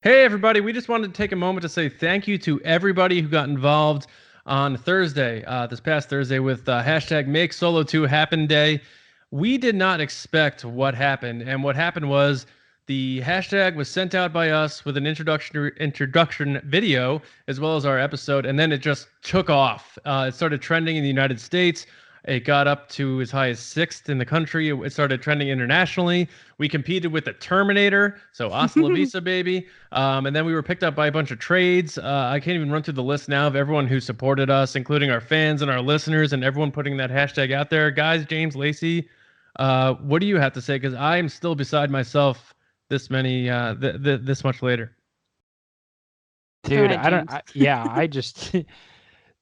Hey, everybody. We just wanted to take a moment to say thank you to everybody who got involved on Thursday, this past Thursday, with hashtag Make Solo 2 Happen Day. We did not expect what happened. And what happened was the hashtag was sent out by us with an introduction video, as well as our episode. And then it just took off. It started trending in the United States. It got up to as high as sixth in the country. It started trending internationally. We competed with the Terminator, so hasta la vista, baby. And then we were picked up by a bunch of trades. I can't even run through the list now of everyone who supported us, including our fans and our listeners, and everyone putting that hashtag out there. Guys, James, Lacey, what do you have to say? Because I am still beside myself this much later. Dude, Ahead, I just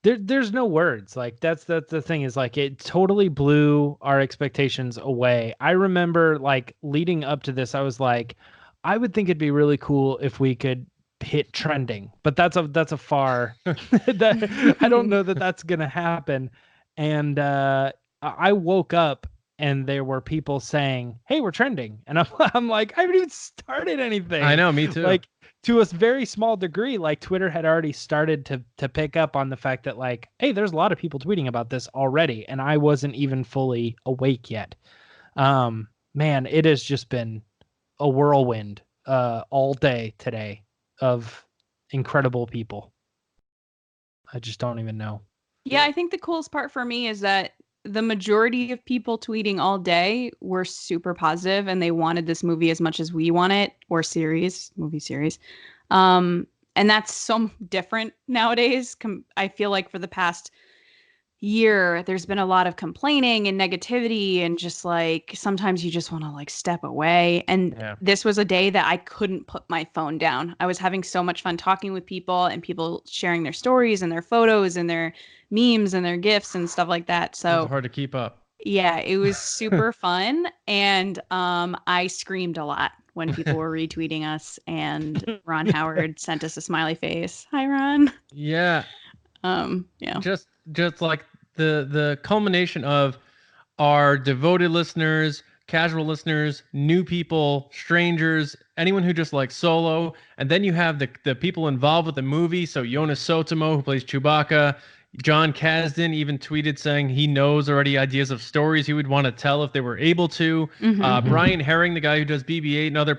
there's no words. Like that's the thing is like it totally blew our expectations away. I remember like leading up to this, I was like, I would think it'd be really cool if we could hit trending, but that's a far I don't know that that's gonna happen. And I woke up and there were people saying, "Hey, we're trending," and I'm like, I haven't even started anything. I know, me too. Like to a very small degree, like Twitter had already started to pick up on the fact that like, hey, there's a lot of people tweeting about this already, and I wasn't even fully awake yet. Man, it has just been a whirlwind all day today of incredible people. I just don't even know. Yeah, I think the coolest part for me is that the majority of people tweeting all day were super positive and they wanted this movie as much as we want it, or movie series. And that's so different nowadays. I feel like for the past year, there's been a lot of complaining and negativity, and just like sometimes you just want to like step away. And This was a day that I couldn't put my phone down. I was having so much fun talking with people and people sharing their stories and their photos and their memes and their gifs and stuff like that. So it's hard to keep up. Yeah, it was super fun. And I screamed a lot when people were retweeting us, and Ron Howard sent us a smiley face. Hi, Ron. Yeah. Yeah. Just like the culmination of our devoted listeners, casual listeners, new people, strangers, anyone who just likes Solo, and then you have the people involved with the movie. So Jonas Sotomo, who plays Chewbacca, John Kasdan even tweeted saying he knows already ideas of stories he would want to tell if they were able to. Brian Herring, the guy who does BB-8 and other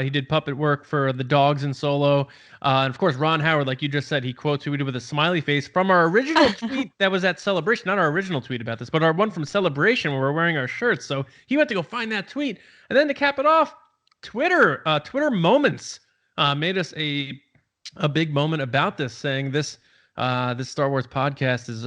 he did puppet work for the dogs in Solo. And of course, Ron Howard, like you just said, he quote tweeted with a smiley face from our original tweet that was at Celebration. Not our original tweet about this, but our one from Celebration where we're wearing our shirts. So he went to go find that tweet. And then to cap it off, Twitter moments made us a big moment about this, saying this Star Wars podcast is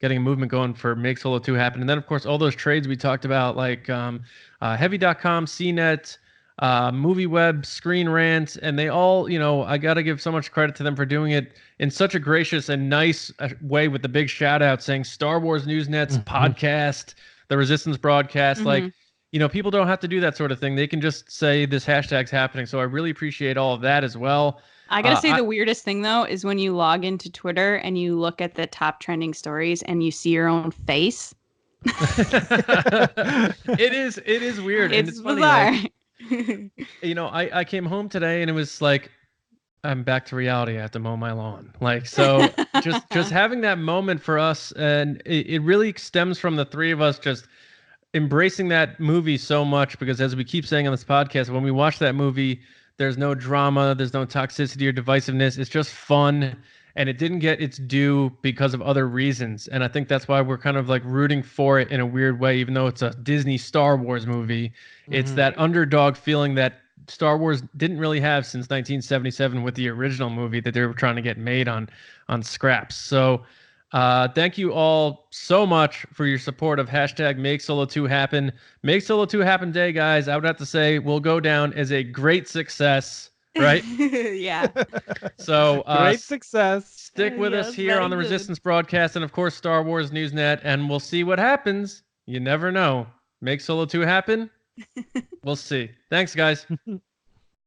getting a movement going for Make Solo 2 happen. And then, of course, all those trades we talked about, like Heavy.com, CNET, MovieWeb, Screen Rant, and they all, I got to give so much credit to them for doing it in such a gracious and nice way with the big shout out saying Star Wars Newsnet's podcast, the Resistance broadcast. Like, people don't have to do that sort of thing. They can just say this hashtag's happening. So I really appreciate all of that as well. I gotta say the weirdest thing though is when you log into Twitter and you look at the top trending stories and you see your own face. It is weird. It's bizarre. Funny, like, I came home today and it was like I'm back to reality. I have to mow my lawn. Like, so just having that moment for us, and it really stems from the three of us just embracing that movie so much, because as we keep saying on this podcast, when we watch that movie, there's no drama, there's no toxicity or divisiveness. It's just fun, and it didn't get its due because of other reasons. And I think that's why we're kind of like rooting for it in a weird way, even though it's a Disney Star Wars movie. It's that underdog feeling that Star Wars didn't really have since 1977 with the original movie that they were trying to get made on scraps. So thank you all so much for your support of hashtag Make Solo 2 happen. Make Solo 2 happen day, guys. I would have to say will go down as a great success, right? Yeah. So great success. Stick with us here on the Resistance broadcast and of course Star Wars Newsnet, and we'll see what happens. You never know. Make Solo 2 happen. We'll see. Thanks, guys.